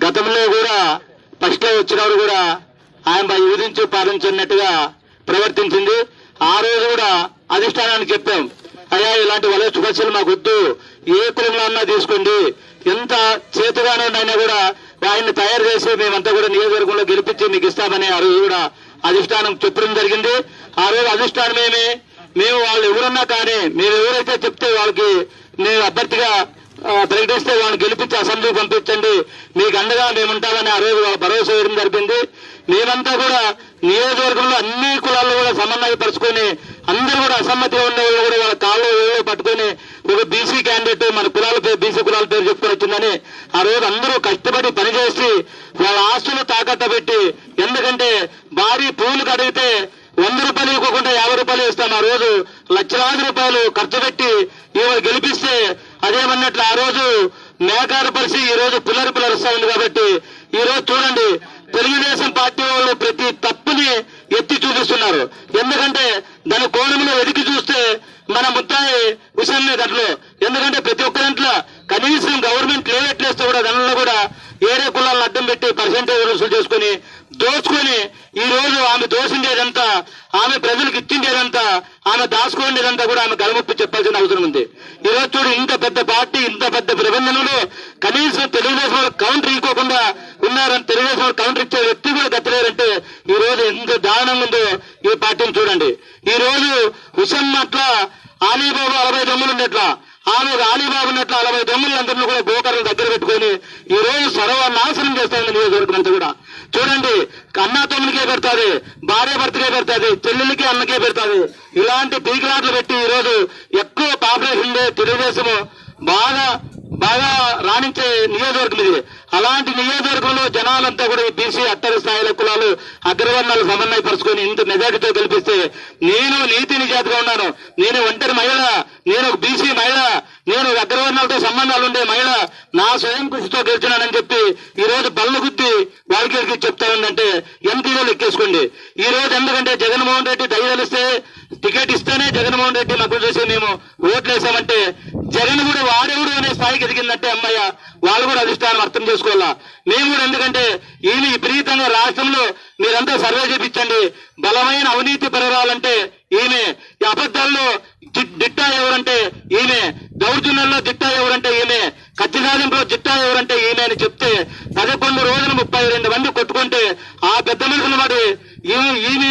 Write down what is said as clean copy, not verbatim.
గతంలో కూడా ఫస్ట్ లో వచ్చినప్పుడు కూడా ఆయన విధించి పాలించినట్టుగా ప్రవర్తించింది. ఆ రోజు కూడా అధిష్టానానికి చెప్పాం, అయ్యా ఇలాంటి వలయ సమస్యలు మాకు వద్దు, ఏ కులంలో అన్నా తీసుకోండి, ఎంత చేతుగానే అయినా కూడా ఆయన్ని తయారు చేసి మేమంతా కూడా నియోజకవర్గంలో గెలిపించి మీకు ఇస్తామని ఆ రోజు కూడా అధిష్టానం చెప్పడం జరిగింది. ఆ రోజు అధిష్టానమేమి మేము వాళ్ళు ఎవరన్నా కానీ మీరు ఎవరైతే చెప్తే వాళ్ళకి మేము అభ్యర్థిగా ప్రకటిస్తే వాళ్ళని గెలిపించి అసెంబ్లీ పంపించండి, మీకు అండగా మేముంటామని ఆ రోజు భరోసా ఇవ్వడం జరిగింది. మేమంతా కూడా నియోజకవర్గంలో అన్ని కులాల్లో కూడా సమన్వయపరుచుకొని అందరూ కూడా అసమ్మతిగా ఉన్న వాళ్ళు కూడా వాళ్ళ కాళ్ళు పట్టుకొని ఒక బీసీ క్యాండిడేట్ మన కులాల పేరు బీసీ కులాల పేరు చెప్పుకొని వచ్చిందని ఆ రోజు అందరూ కష్టపడి పనిచేసి వాళ్ళ ఆస్తులు తాకట్ట పెట్టి, ఎందుకంటే భారీ పూలు కడిగితే 100 రూపాయలు ఇవ్వకుండా 50 రూపాయలు ఇస్తాం. ఆ రోజు లక్షలాది రూపాయలు ఖర్చు పెట్టి ఈమె గెలిపిస్తే అదేమన్నట్లు ఆ రోజు మేకారు పరిచి ఈ రోజు పుల్లరిస్తా ఉంది. కాబట్టి ఈ రోజు చూడండి, తెలుగుదేశం పార్టీ వాళ్ళు ప్రతి తప్పుని ఎత్తి చూపిస్తున్నారు. ఎందుకంటే దాని కోణంలో ఎదిగి చూస్తే మన ముద్దాయి విషయం దాంట్లో, ఎందుకంటే ప్రతి ఒక్కరింట్లో కనీసం గవర్నమెంట్ లేవెట్లేస్తే కూడా దానిలో కూడా ఏరే కులాలను అడ్డం పెట్టి పర్సెంటేజ్ వసూలు చేసుకుని దోచుకొని ఈ రోజు ఆమె దోషిండేదంతా, ఆమె ప్రజలకు ఇచ్చిండేదంతా, ఆమె దాచుకోండేదంతా కూడా ఆమె గలముప్పి చెప్పాల్సిన అవసరం ఉంది. ఈ రోజు చూడు, ఇంత పెద్ద పార్టీ ఇంత పెద్ద ప్రబంధనలో కనీసం తెలుగుదేశం వాళ్ళు కౌంటర్ ఇవ్వకుండా ఉన్నారని, తెలుగుదేశం వాళ్ళు కౌంటర్ ఇచ్చే వ్యక్తి కూడా గతలేరంటే ఈ రోజు ఎంత దారుణంగా ఉందో ఈ పార్టీని చూడండి. ఈ రోజు హుసన్ అట్లా ఆలీబాబు 60 దమ్ములు ఉండేట్లా, ఆమె ఆలీబాబు ఉన్నట్లు 60 దమ్ములందరినీ కూడా గోకర్లను దగ్గర పెట్టుకొని ఈ రోజు సర్వనాశనం చేస్తామని నియోజకవర్గం అంతా కూడా చూడండి. అన్నా తమ్మునికే పెడతాది, భార్య భర్తకే పెడతాది, చెల్లెలకి అన్నకే పెడతాది. ఇలాంటి పీకిలాట్లు పెట్టి ఈ రోజు ఎక్కువ పాపులేషన్ తెలుగుదేశము బాగా రాణించే నియోజకవర్గం ఇది. అలాంటి నియోజకవర్గంలో జనాలంతా కూడా ఈ బీసీ అట్టడి స్థాయిల కులాలు అగ్రవర్ణాలు సమన్వయపరుచుకొని ఇంత మెజార్టీతో గెలిపిస్తే నేను నీతి నిజాతిగా ఉన్నాను, నేను ఒంటరి మహిళ, నేను ఒక బీసీ మహిళ, నేను అగ్రవర్ణాలతో సంబంధాలు ఉండే మహిళ, నా స్వయం కృషితో గెలిచినానని చెప్పి ఈ రోజు బల్ల గుద్ది వాళ్ళకి చెప్తా ఉందంటే ఎంపీలో లెక్కేసుకోండి. ఈ రోజు ఎందుకంటే జగన్మోహన్ రెడ్డి దయదలిస్తే టికెట్ ఇస్తేనే జగన్మోహన్ రెడ్డి మద్దతు చేసి మేము ఓట్లేసామంటే జగన్ కూడా వాడెవడు అనే స్థాయికి ఎదిగిందంటే అమ్మయ్య, వాళ్ళు కూడా అధిష్టానం అర్థం చేసుకోవాలా. మేము కూడా ఎందుకంటే ఈయన విపరీతంగా రాష్ట్రంలో మీరంతా సర్వే చేపించండి, బలమైన అవినీతి పెరగాలంటే ఈమె, ఈ అబద్ధాల్లో దిట్టా ఎవరంటే ఈమె, దౌర్జన్యంలో దిట్టా ఎవరంటే ఈమె, కత్తి సాధింపులో దిట్టా ఎవరంటే ఈమె అని చెప్తే 11 రోజులు 32 మంది కొట్టుకుంటే ఆ పెద్ద మనుషుల వాడి ఈమె